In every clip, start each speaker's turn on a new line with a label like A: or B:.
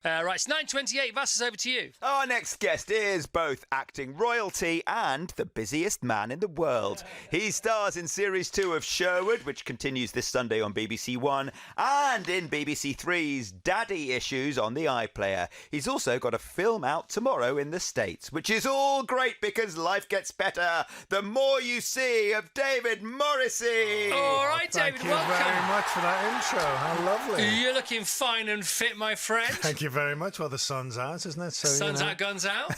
A: Right, it's 9:28. Vassos, over to you.
B: Our next guest is both acting royalty and the busiest man in the world. He stars in Series 2 of Sherwood, which continues this Sunday on BBC One, and in BBC Three's Daddy Issues on the iPlayer. He's also got a film out tomorrow in the States, which is all great because life gets better the more you see of David Morrissey.
A: All right, David, welcome.
C: Thank you very much for that intro. How lovely.
A: You're looking fine and fit, my friend.
C: Thank you very much. Well, the sun's out, isn't it? So,
A: sun's out, guns out.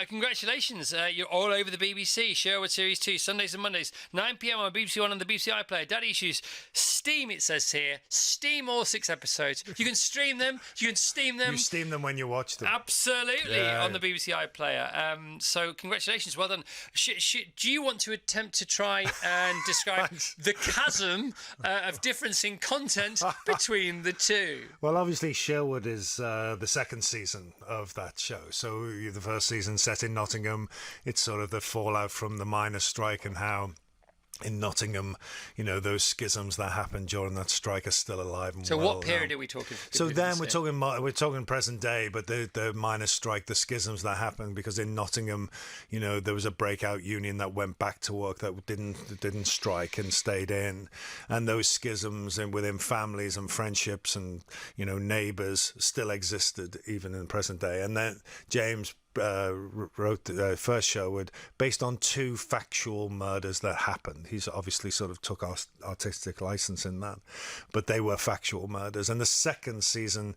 A: Congratulations. You're all over the BBC. Sherwood Series 2, Sundays and Mondays, 9 p.m. on BBC One and the BBC iPlayer. Daddy Issues. Steam, it says here. Steam all 6 episodes. You can stream them. You can steam them.
C: You steam them when you watch them.
A: Absolutely, on the BBC iPlayer. So congratulations. Well done. Do you want to attempt to try and describe the chasm of difference in content between the two?
C: Well, obviously, Sherwood is the second season of that show. So the first season set in Nottingham. It's sort of the fallout from the miners' strike and how in Nottingham, you know, those schisms that happened during that strike are still alive and
A: so
C: well.
A: What period are we talking?
C: So then we're talking present day, but the miners' strike, the schisms that happened, because in Nottingham, you know, there was a breakout union that went back to work that didn't strike and stayed in, and those schisms and within families and friendships and, you know, neighbours still existed even in the present day. And then James wrote the first Sherwood based on 2 factual murders that happened. He's obviously sort of took artistic license in that, but they were factual murders. And the second season,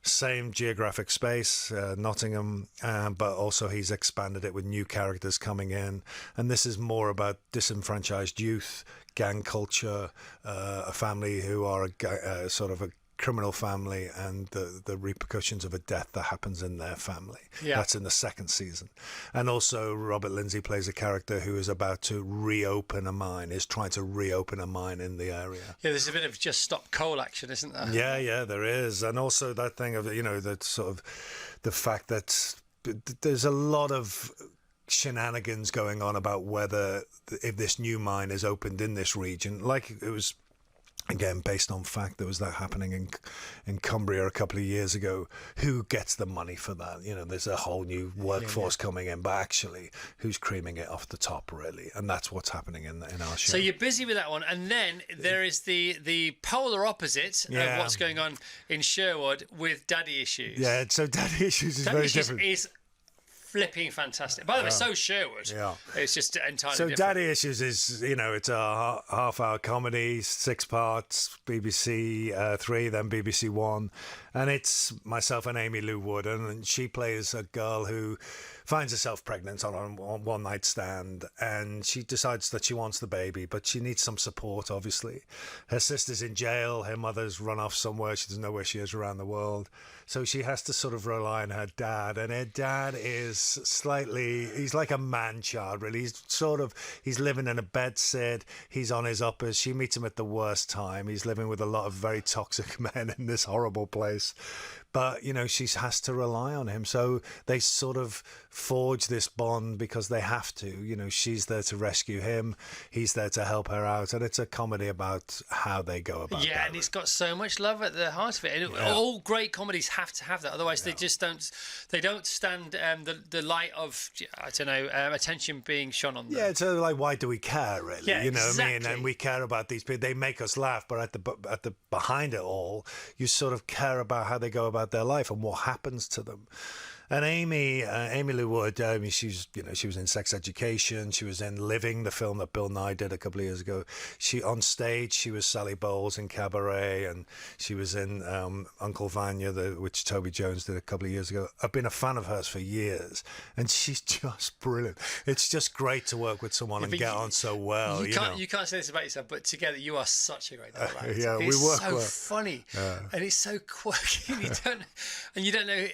C: same geographic space, Nottingham, but also he's expanded it with new characters coming in. And this is more about disenfranchised youth, gang culture, a family who are sort of a criminal family, and the repercussions of a death that happens in their family. Yeah. That's in the second season. And also Robert Lindsay plays a character who is about to reopen a mine, is trying to reopen a mine in the area.
A: Yeah, there's a bit of just stop coal action, isn't there?
C: Yeah, there is. And also that thing of, you know, that sort of the fact that there's a lot of shenanigans going on about whether if this new mine is opened in this region, like it was, again, based on fact, there was that happening in Cumbria a couple of years ago. Who gets the money for that? You know, there's a whole new workforce coming in, but actually, who's creaming it off the top, really? And that's what's happening in our show.
A: So you're busy with that one, and then there is the polar opposite of what's going on in Sherwood with Daddy Issues.
C: Yeah, so Daddy Issues is very different.
A: Is flipping fantastic. By the way, so Sherwood. Yeah. It's just entirely different.
C: So Daddy Issues is, you know, it's a half-hour comedy, 6 parts, BBC Three, then BBC One. And it's myself and Amy Lou Wood, and she plays a girl who finds herself pregnant on a one-night stand, and she decides that she wants the baby, but she needs some support, obviously. Her sister's in jail, her mother's run off somewhere, she doesn't know where she is around the world, so she has to sort of rely on her dad, and her dad is he's like a man-child, really. He's living in a bedsit, he's on his uppers, she meets him at the worst time, he's living with a lot of very toxic men in this horrible place. But, you know, she has to rely on him. So they sort of forge this bond because they have to. You know, she's there to rescue him. He's there to help her out. And it's a comedy about how they go about that.
A: Yeah, and it's got so much love at the heart of it. And all great comedies have to have that. Otherwise, they just don't stand the light of, I don't know, attention being shone on them.
C: Yeah, it's like, why do we care, really?
A: Yeah,
C: you know
A: exactly.
C: what I mean? And we care about these people. They make us laugh, but at the behind it all, you sort of care about how they go about their life and what happens to them. And Amy Lou Wood, she was in Sex Education. She was in Living, the film that Bill Nye did a couple of years ago. On stage, she was Sally Bowles in Cabaret, and she was in Uncle Vanya, which Toby Jones did a couple of years ago. I've been a fan of hers for years, and she's just brilliant. It's just great to work with someone and get on so well. You
A: can't say this about yourself, but together you are such a great double actor.
C: Yeah,
A: it's
C: we work
A: so
C: well.
A: funny, and it's so quirky. You don't know.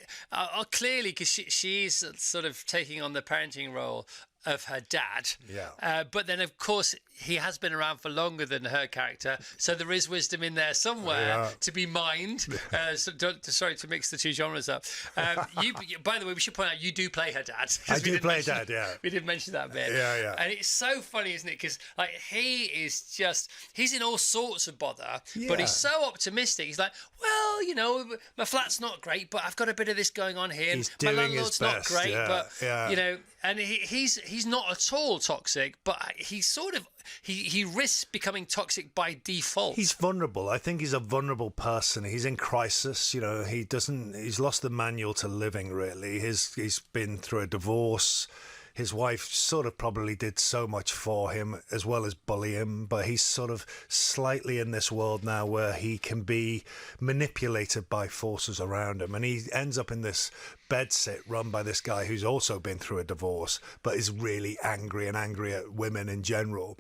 A: Clearly, because she's sort of taking on the parenting role of her dad.
C: Yeah.
A: But then, of course, he has been around for longer than her character, so there is wisdom in there somewhere to be mined. Sorry to mix the two genres up. By the way, we should point out you do play her dad.
C: I do play Dad, yeah.
A: We did mention that bit.
C: Yeah.
A: And it's so funny, isn't it? Because like he's in all sorts of bother, but he's so optimistic. He's like, well, you know, my flat's not great, but I've got a bit of this going on here.
C: He's
A: My
C: doing
A: landlord's
C: his
A: not
C: best,
A: great, but
C: yeah.
A: you know, and he's not at all toxic, but he's sort of he risks becoming toxic by default.
C: He's vulnerable. I think he's a vulnerable person. He's in crisis. You know, he's lost the manual to living, really. He's been through a divorce. His wife sort of probably did so much for him as well as bully him, but he's sort of slightly in this world now where he can be manipulated by forces around him. And he ends up in this bedsit run by this guy who's also been through a divorce, but is really angry at women in general.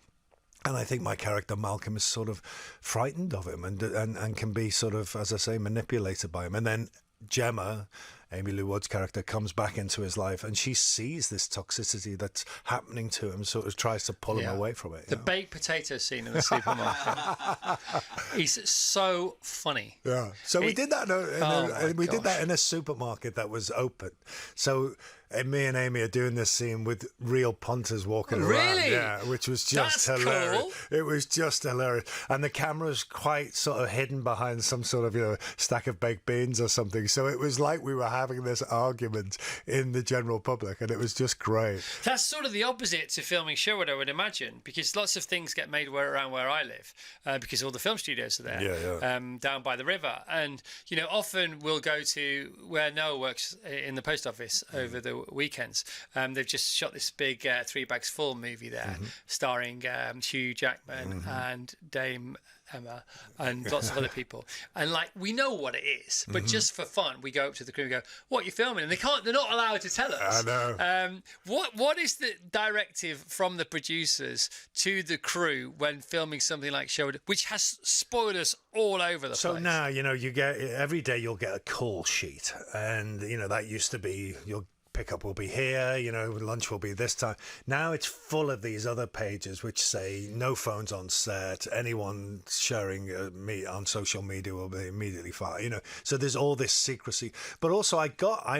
C: And I think my character Malcolm is sort of frightened of him and can be sort of, as I say, manipulated by him. And then Gemma, Amy Lou Wood's character, comes back into his life and she sees this toxicity that's happening to him, sort of tries to pull him away from it.
A: The baked potato scene in the supermarket is so funny.
C: Yeah. So we did that did that in a supermarket that was open. So me and Amy are doing this scene with real punters walking around.
A: Really?
C: Yeah, which was just hilarious.
A: Cool.
C: It was just hilarious. And the camera's quite sort of hidden behind some sort of, you know, stack of baked beans or something. So it was like we were having this argument in the general public, and it was just great.
A: That's sort of the opposite to filming Sherwood, I would imagine, because lots of things get made around where I live, because all the film studios are there, down by the river. And, you know, often we'll go to where Noah works in the post office over the weekends. They've just shot this big 3 Bags Full movie there, starring Hugh Jackman and Dame Emma and lots of other people. And like, we know what it is, but just for fun, we go up to the crew and go, "What are you filming?" And they're not allowed to tell us.
C: I know.
A: What is the directive from the producers to the crew when filming something like Sherwood, which has spoilers all over the place?
C: So now, you know, you get every day you'll get a call sheet, and you know that used to be you'll pickup will be here, you know, lunch will be this time. Now it's full of these other pages which say no phones on set, anyone sharing me on social media will be immediately fired, you know. So there's all this secrecy. But also I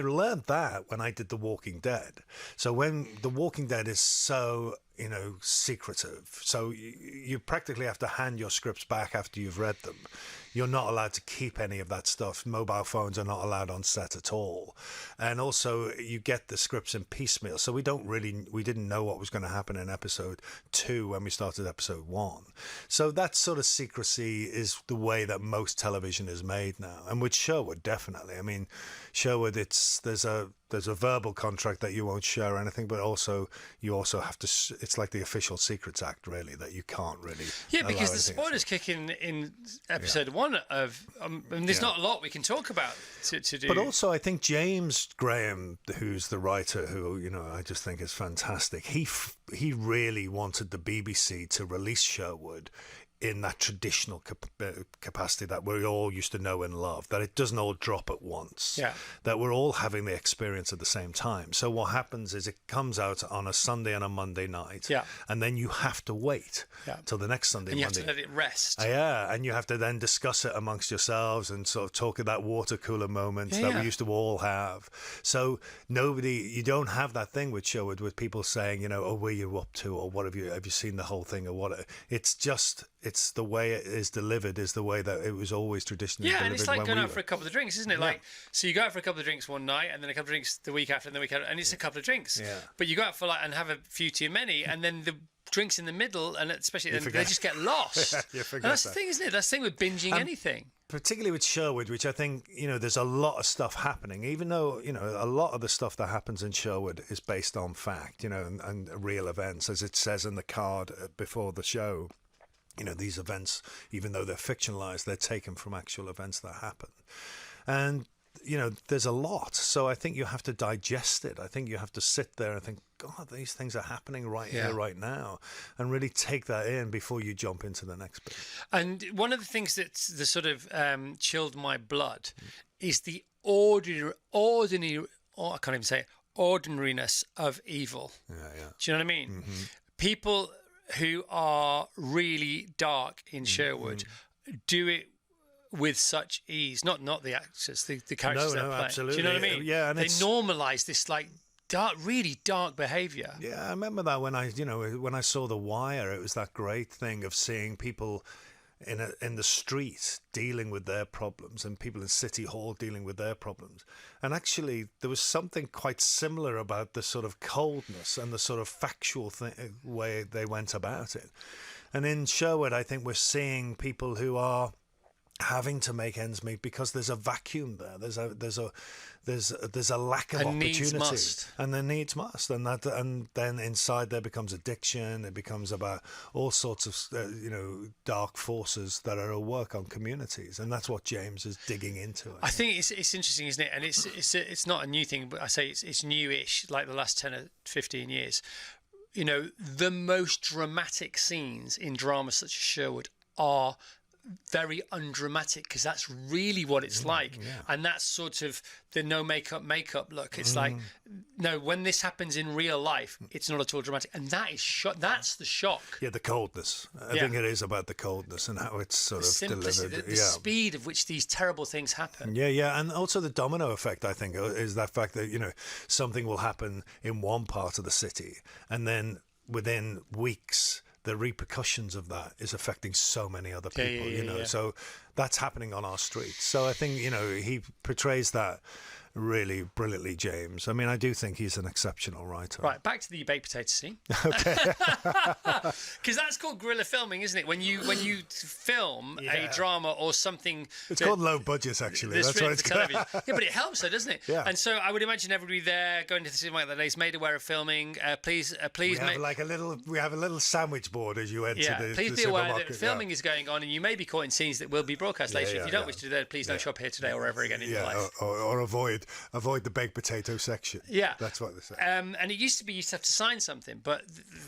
C: learned that when I did The Walking Dead. So when The Walking Dead is so, you know, secretive, so you practically have to hand your scripts back after you've read them. You're not allowed to keep any of that stuff. Mobile phones are not allowed on set at all. And also you get the scripts in piecemeal. So we didn't know what was going to happen in episode 2 when we started episode 1. So that sort of secrecy is the way that most television is made now. And with Sherwood, definitely. I mean, Sherwood, there's a verbal contract that you won't share anything, but also you also have to. It's like the Official Secrets Act, really, that you can't really.
A: Yeah, because the spoilers kick in episode 1 of. And there's not a lot we can talk about to do.
C: But also, I think James Graham, who's the writer, who, you know, I just think is fantastic. He really wanted the BBC to release Sherwood in that traditional capacity that we all used to know and love, that it doesn't all drop at once, that we're all having the experience at the same time. So what happens is it comes out on a Sunday and a Monday night, and then you have to wait till the next Sunday,
A: and you
C: Monday.
A: have to let it rest.
C: And you have to then discuss it amongst yourselves and sort of talk of that water cooler moment that we used to all have. So you don't have that thing with Sherwood with people saying, you know, "Oh, where are you up to?" or "What have you seen the whole thing?" or what. It's the way it is delivered is the way that it was always traditionally delivered.
A: Yeah, and it's like going out for a couple of drinks, isn't it? Like, so you go out for a couple of drinks one night, and then a couple of drinks the week after, and the week after, and it's a couple of drinks. Yeah. But you go out for and have a few too many, and then the drinks in the middle, and especially they just get lost. And that's the thing, isn't it? That's the thing with binging anything.
C: Particularly with Sherwood, which I think, you know, there's a lot of stuff happening, even though, you know, a lot of the stuff that happens in Sherwood is based on fact, you know, and real events, as it says in the card before the show. You know, these events, even though they're fictionalized, they're taken from actual events that happen. And, you know, there's a lot. So I think you have to digest it. I think you have to sit there and think, God, these things are happening right here, right now, and really take that in before you jump into the next bit.
A: And one of the things that's the sort of chilled my blood is the ordinary, I can't even say it, ordinariness of evil.
C: Yeah.
A: Do you know what I mean? People who are really dark in Sherwood do it with such ease. Not the actors, the characters they're playing.
C: Absolutely.
A: Do you know what I mean?
C: Yeah, and
A: they normalise this dark, really dark behaviour.
C: Yeah, I remember that when I saw The Wire, it was that great thing of seeing people in the street dealing with their problems and people in City Hall dealing with their problems. And actually, there was something quite similar about the sort of coldness and the sort of factual way they went about it. And in Sherwood, I think we're seeing people who are having to make ends meet because there's a vacuum there. There's a lack of opportunity, and the needs must, and then inside there becomes addiction. It becomes about all sorts of dark forces that are at work on communities, and that's what James is digging into.
A: I think it's interesting, isn't it? And it's not a new thing, but I say it's newish, like the last 10 or 15 years. The most dramatic scenes in dramas such as Sherwood are very undramatic, because that's really what it's like. And that's sort of the no makeup look. It's like, no, when this happens in real life, it's not at all dramatic, and that's the shock.
C: The coldness. I think it is about the coldness and how it's sort of delivered.
A: The speed of which these terrible things happen.
C: And also the domino effect, I think, is that fact that something will happen in one part of the city, and then within weeks the repercussions of that is affecting so many other people, so that's happening on our streets. So I think, he portrays that really brilliantly, James. I mean, I do think he's an exceptional writer.
A: Right, back to the baked potato scene.
C: Okay.
A: Because that's called guerrilla filming, isn't it? When you film a drama or something.
C: It's called low budget, actually. That's what it's called.
A: Yeah, but it helps, though, doesn't it?
C: Yeah.
A: And so I would imagine everybody there going to the cinema that is made aware of filming. Please.
C: We have a little sandwich board as you enter the
A: please be
C: supermarket.
A: aware that filming is going on, and you may be caught in scenes that will be broadcast later. If you don't wish to do that, please don't shop here today or ever again in your life.
C: Or avoid the baked potato section.
A: Yeah,
C: that's what they say.
A: And it used to be you used to have to sign something, but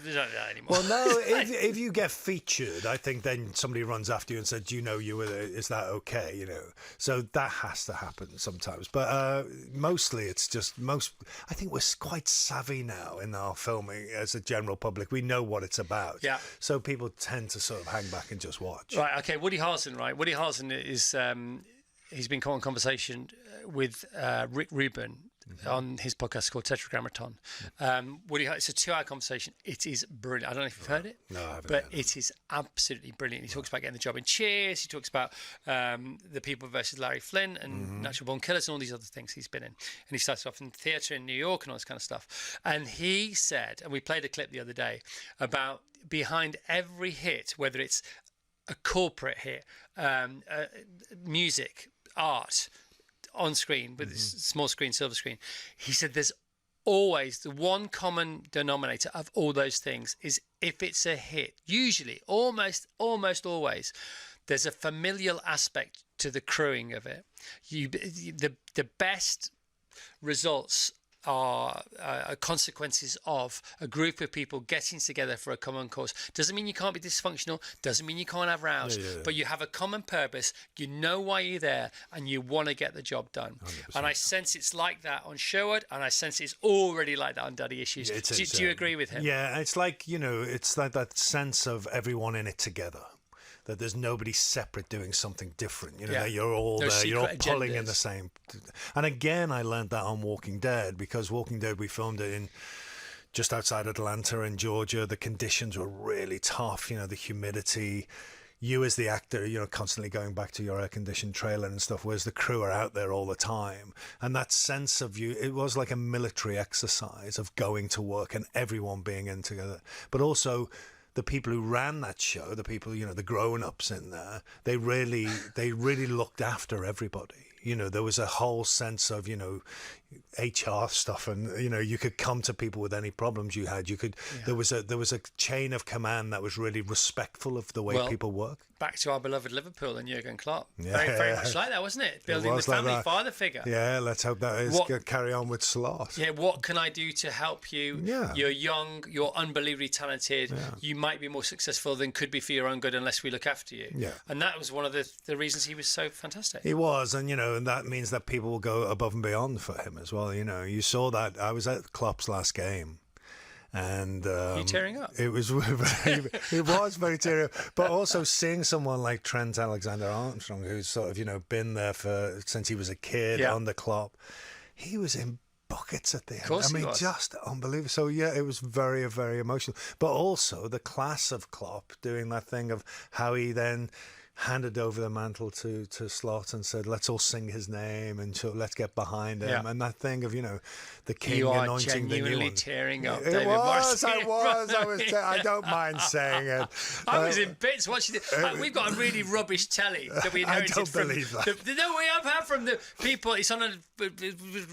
A: they don't do that anymore.
C: Well, no, if you get featured, I think then somebody runs after you and says, "Do you know you were there? Is that okay?" So that has to happen sometimes. But mostly, it's just I think we're quite savvy now in our filming as a general public. We know what it's about.
A: Yeah.
C: So people tend to sort of hang back and just watch.
A: Right. Okay. Woody Harrelson. Right. Woody Harrelson is. He's been caught in conversation with Rick Rubin on his podcast called Tetragrammaton. It's a 2-hour conversation. It is brilliant. I don't know if you've heard it.
C: No, I haven't.
A: But it is absolutely brilliant. He talks about getting the job in Cheers. He talks about The People versus Larry Flynn and Natural Born Killers and all these other things he's been in. And he started off in theatre in New York and all this kind of stuff. And he said, and we played a clip the other day, about behind every hit, whether it's a corporate hit, music, art, on screen with this small screen, silver screen, he said there's always the one common denominator of all those things is if it's a hit, usually, almost always, there's a familial aspect to the crewing of it. The best results are consequences of a group of people getting together for a common cause. Doesn't mean you can't be dysfunctional, doesn't mean you can't have rows, but you have a common purpose, you know why you're there, and you want to get the job done. 100%. And I sense it's like that on Sherwood, and I sense it's already like that on Daddy Issues. Do you agree with him?
C: Yeah, it's like, it's like that sense of everyone in it together. That there's nobody separate doing something different. That you're all there, you're all pulling in the same. And again, I learned that on Walking Dead, because Walking Dead, we filmed it in just outside Atlanta in Georgia. The conditions were really tough, the humidity. You as the actor, constantly going back to your air-conditioned trailer and stuff, whereas the crew are out there all the time. And that sense of it was like a military exercise of going to work and everyone being in together. But also, the people who ran that show, the people, the grown-ups in there, they really looked after everybody. There was a whole sense of, HR stuff, and you could come to people with any problems you had. There was a chain of command that was really respectful of the way people work.
A: Back to our beloved Liverpool and Jurgen Klopp. Very much like that, wasn't it? Building the family father figure.
C: Yeah, let's hope that is going to carry on with Sloth.
A: Yeah, what can I do to help you?
C: Yeah.
A: You're young, you're unbelievably talented. Yeah. You might be more successful than could be for your own good unless we look after you.
C: Yeah.
A: And that was one of the reasons he was so fantastic.
C: He was, and and that means that people will go above and beyond for him as well. You saw that. I was at Klopp's last game, And
A: you tearing up?
C: It was it was very teary up. But also seeing someone like Trent Alexander-Armstrong, who's sort of, you know, been there since he was a kid on the Klopp, he was in buckets at the end.
A: Of course
C: I mean,
A: he was.
C: just unbelievable. So yeah, it was very, very emotional. But also the class of Klopp doing that thing of how he then handed over the mantle to Slot and said, let's all sing his name and let's get behind him.
A: Yeah.
C: And that thing of, you know, the king
A: You are
C: anointing the new
A: genuinely
C: one.
A: tearing up,
C: It
A: David
C: was,
A: Morrissey.
C: I don't mind saying it.
A: I was in bits watching it. We've got a really rubbish telly that we inherited
C: I don't
A: from.
C: believe that.
A: No, we have had from the people. It's on a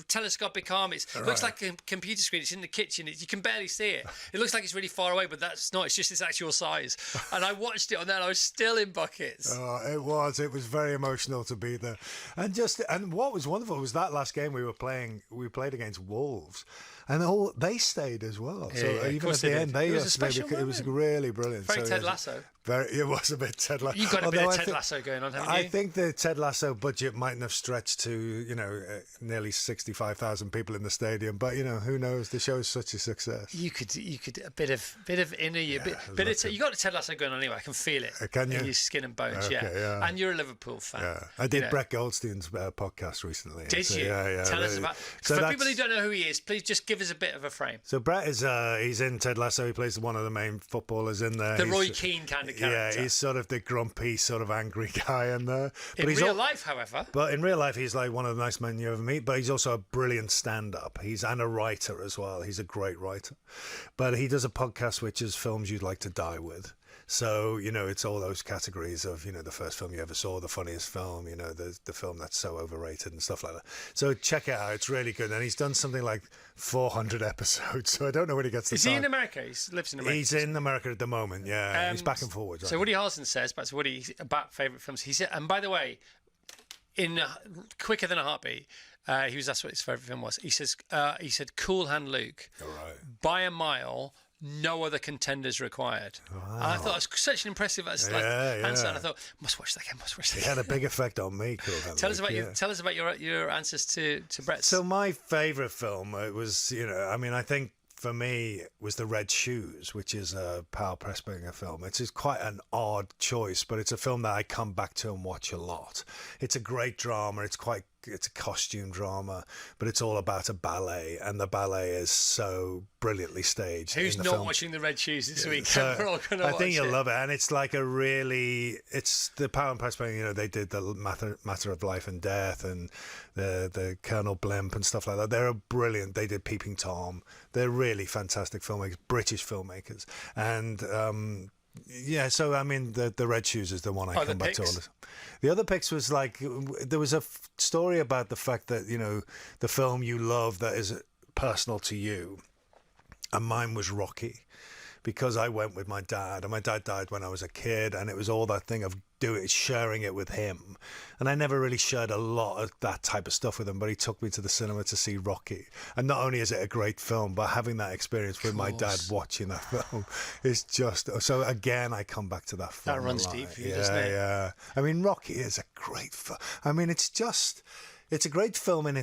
A: telescopic arm. It looks like a computer screen. It's in the kitchen. You can barely see it. It looks like it's really far away, but that's not. It's just its actual size. And I watched it on there, and I was still in buckets.
C: Oh, it was. It was very emotional to be there, and what was wonderful was that last game we were playing. We played against Wolves, and they stayed as well. So even at the end,
A: it was a special
C: it was really brilliant.
A: Very Ted Lasso.
C: It was a bit Ted Lasso.
A: You've got a bit of Ted Lasso going on, haven't you?
C: I think the Ted Lasso budget mightn't have stretched to, you know, nearly 65,000 people in the stadium, but you know, who knows? The show's such a success.
A: You could a bit of inner you, you got a Ted Lasso going on anyway. I can feel it.
C: Can you?
A: In your skin and bones, yeah. And you're a Liverpool fan.
C: Yeah, I did Brett Goldstein's podcast recently.
A: Did you?
C: Yeah.
A: Tell us about. So for people who don't know who he is, please just give us a bit of a frame.
C: So Brett is he's in Ted Lasso. He plays one of the main footballers in there.
A: The Roy Keane kind of character.
C: Yeah, he's sort of the grumpy, sort of angry guy in there.
A: But in real life, however.
C: But in real life, he's like one of the nice men you ever meet. But he's also a brilliant stand-up. And a writer as well. He's a great writer. But he does a podcast which is films you'd like to die with. So, you know, it's all those categories of, you know, the first film you ever saw, the funniest film, you know, the film that's so overrated and stuff like that. So check it out. It's really good. And he's done something like 400 episodes. So I don't know when he gets the time.
A: Is he in America? He lives in America.
C: He's in America at the moment, yeah. He's back and forwards.
A: So Woody Harrelson says, back to Woody, about favourite films. He said, and by the way, in Quicker Than a Heartbeat, he was asked what his favourite film was. He said Cool Hand Luke.
C: All right.
A: By a mile. No other contenders required.
C: Wow.
A: And I thought it was such an impressive answer. And I thought, must watch that again.
C: It had a big effect on me.
A: Tell us about your answers to Brett's.
C: So my favourite film, it was, you know, I mean, I think for me was The Red Shoes, which is a Powell Pressburger film. It's quite an odd choice, but it's a film that I come back to and watch a lot. It's a great drama. It's a costume drama, but it's all about a ballet, and the ballet is so brilliantly staged.
A: Who's
C: in the
A: not
C: film.
A: watching The Red Shoes this week?
C: So
A: We're all going to watch it.
C: I think you'll love it, and it's like it's the Powell and Pressburger. You know, they did the matter of life and death, and the Colonel Blimp and stuff like that. They're brilliant. They did Peeping Tom. They're really fantastic filmmakers, British filmmakers, and. Yeah, so I mean, the Red Shoes is the one I come back to all this. The other picks was like, there was a story about the fact that, you know, the film you love that is personal to you, and mine was Rocky, because I went with my dad, and my dad died when I was a kid, and it was all that thing of sharing it with him. And I never really shared a lot of that type of stuff with him, but he took me to the cinema to see Rocky. And not only is it a great film, but having that experience with my dad watching that film is just... So again, I come back to that film.
A: That runs deep for you, doesn't it?
C: Yeah. I mean, Rocky is a great film. I mean, it's a great film in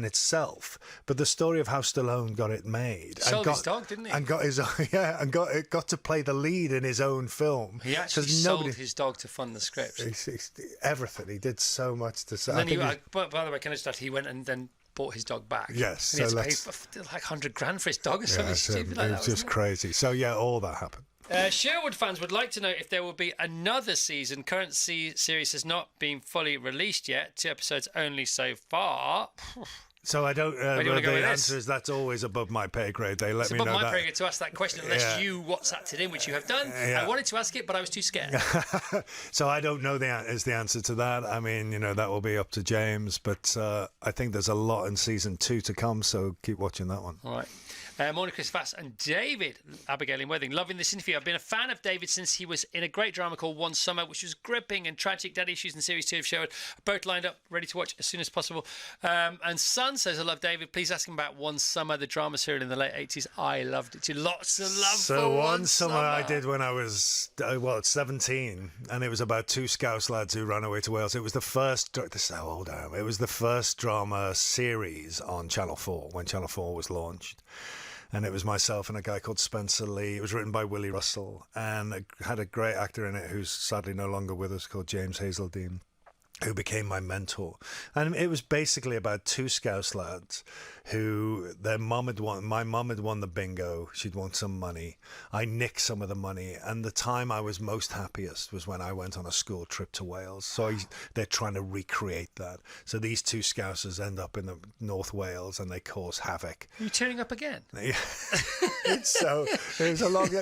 C: itself, but the story of how Stallone got it made,
A: sold his dog, didn't he?
C: And got got to play the lead in his own film.
A: He actually sold his dog to fund the script.
C: Everything he did so much to say.
A: By the way, can I just add, he went and then bought his dog back.
C: Yes,
A: and he had to pay like $100,000 for his dog or something stupid like that.
C: It was just crazy. So yeah, all that happened.
A: Sherwood fans would like to know if there will be another season. Current series has not been fully released yet. 2 episodes only so far.
C: So I don't. The answer is that's always above my pay grade. They let me know that.
A: It's above my pay grade to ask that question, unless you WhatsApped it in, which you have done. I wanted to ask it, but I was too scared.
C: So I don't know the answer to that. I mean, you know, that will be up to James, but I think there's a lot in season 2 to come. So keep watching that one.
A: All right. Morning, Chris Vass and David. Abigail in Worthing. Loving this interview. I've been a fan of David since he was in a great drama called One Summer, which was gripping and tragic. Daddy Issues in Series 2 of Sherwood. Both lined up, ready to watch as soon as possible. And Son says, I love David. Please ask him about One Summer, the drama serial in the late 80s. I loved it too. Lots of love for
C: One Summer I did when I was, 17. And it was about two Scouse lads who ran away to Wales. It was the first, this is how old I am. It was the first drama series on Channel 4 when Channel 4 was launched. And it was myself and a guy called Spencer Lee. It was written by Willie Russell and it had a great actor in it who's sadly no longer with us called James Hazeldine, who became my mentor. And it was basically about two Scouse lads who my mum had won the bingo. She'd won some money. I nicked some of the money. And the time I was most happiest was when I went on a school trip to Wales. So they're trying to recreate that. So these two Scousers end up in the North Wales and they cause havoc.
A: Are you turning up again?
C: Yeah. It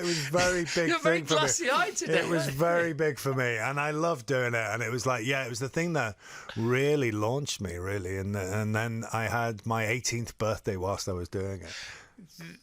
C: was very big.
A: You're very glassy-eyed today.
C: It was very big for me. And I loved doing it. And it was like, it was the thing that really launched me, really. And then I had my 18th birthday whilst I was doing it.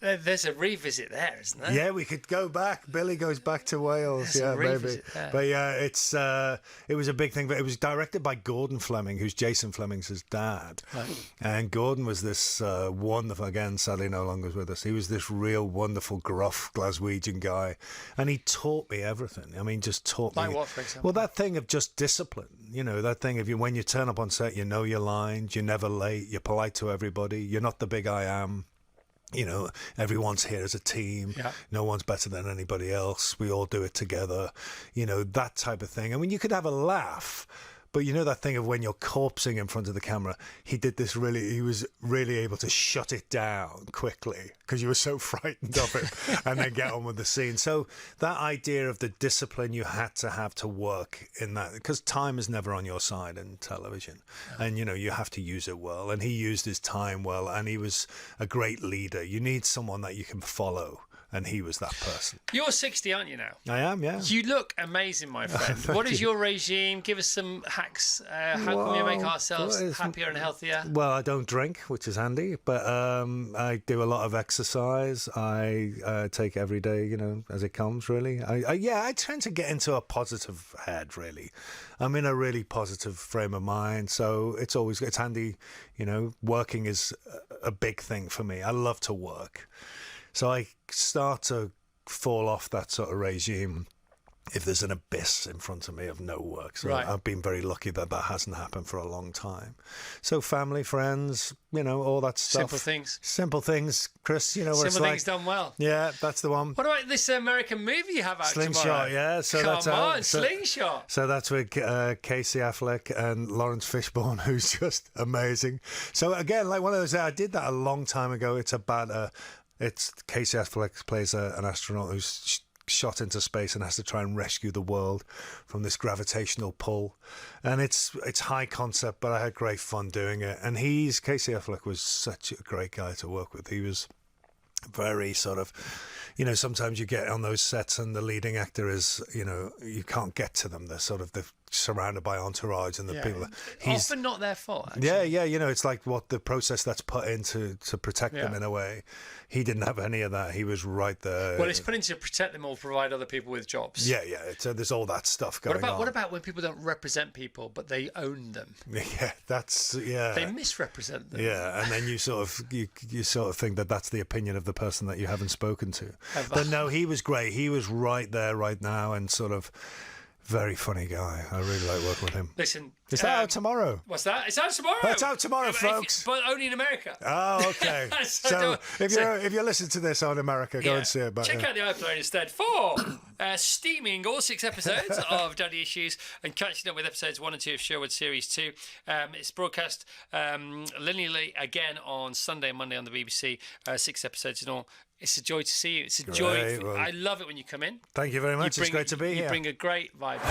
A: There's a revisit there, isn't there?
C: Yeah, we could go back. Billy goes back to Wales.
A: There's
C: maybe. But it was a big thing. But it was directed by Gordon Fleming, who's Jason Fleming's dad. Right. And Gordon was this wonderful, again, sadly no longer with us. He was this real wonderful, gruff Glaswegian guy. And he taught me everything. I mean, just taught me.
A: Like what, for example?
C: Well, that thing of just discipline. You know, that thing of when you turn up on set, you know your lines, you're never late, you're polite to everybody, you're not the big I am. You know, everyone's here as a team. Yeah. No one's better than anybody else. We all do it together. You know, that type of thing. I mean, you could have a laugh, but you know that thing of when you're corpsing in front of the camera, he was really able to shut it down quickly because you were so frightened of it and then get on with the scene. So that idea of the discipline you had to have to work in that, because time is never on your side in television. And, you know, you have to use it well. And he used his time well, and he was a great leader. You need someone that you can follow. And he was that person.
A: You're 60, aren't you now?
C: I am, yeah.
A: You look amazing, my friend. What is your regime? Give us some hacks. How can we make ourselves happier and healthier?
C: Well, I don't drink, which is handy, but I do a lot of exercise. I take every day, you know, as it comes, really. I tend to get into a positive head, really. I'm in a really positive frame of mind, so it's handy, you know. Working is a big thing for me. I love to work. So I start to fall off that sort of regime if there's an abyss in front of me of no work. So I've been very lucky that hasn't happened for a long time. So family, friends, you know, all that stuff. Simple things, Chris, you know what it's like. Simple things
A: done well.
C: Yeah, that's the one.
A: What about this American movie you have out
C: Slingshot,
A: tomorrow?
C: Yeah. So
A: Come on, Slingshot.
C: So that's with Casey Affleck and Lawrence Fishburne, who's just amazing. So again, like one of those, I did that a long time ago. It's about It's Casey Affleck plays an astronaut who's shot into space and has to try and rescue the world from this gravitational pull. And it's high concept, but I had great fun doing it. And Casey Affleck was such a great guy to work with. He was very sort of, you know, sometimes you get on those sets and the leading actor is, you know, you can't get to them. They're surrounded by entourage and the people.
A: He's often not their fault, actually.
C: Yeah, you know, it's like what the process that's put into to protect them in a way. He didn't have any of that. He was right there.
A: Well, it's put in to protect them or provide other people with jobs.
C: Yeah. So there's all that stuff going on.
A: What about when people don't represent people, but they own them?
C: Yeah, They
A: misrepresent them.
C: Yeah, and then you sort of think that that's the opinion of the person that you haven't spoken to. But no, he was great. He was right there, right now, and sort of very funny guy. I really like working with him.
A: Listen,
C: is that out tomorrow?
A: What's that? It's out tomorrow.
C: It's out tomorrow, folks.
A: But only in America.
C: Oh, okay. so if you're listening to this on America, go and see it.
A: Check out the iPlayer instead for steaming all 6 episodes of Daddy Issues and catching up with episodes 1 and 2 of Sherwood Series 2. It's broadcast linearly again on Sunday and Monday on the BBC. 6 episodes in all. It's a joy to see you. It's a joy. Well, I love it when you come in.
C: Thank you very much. It's great to be here.
A: You bring a great vibe.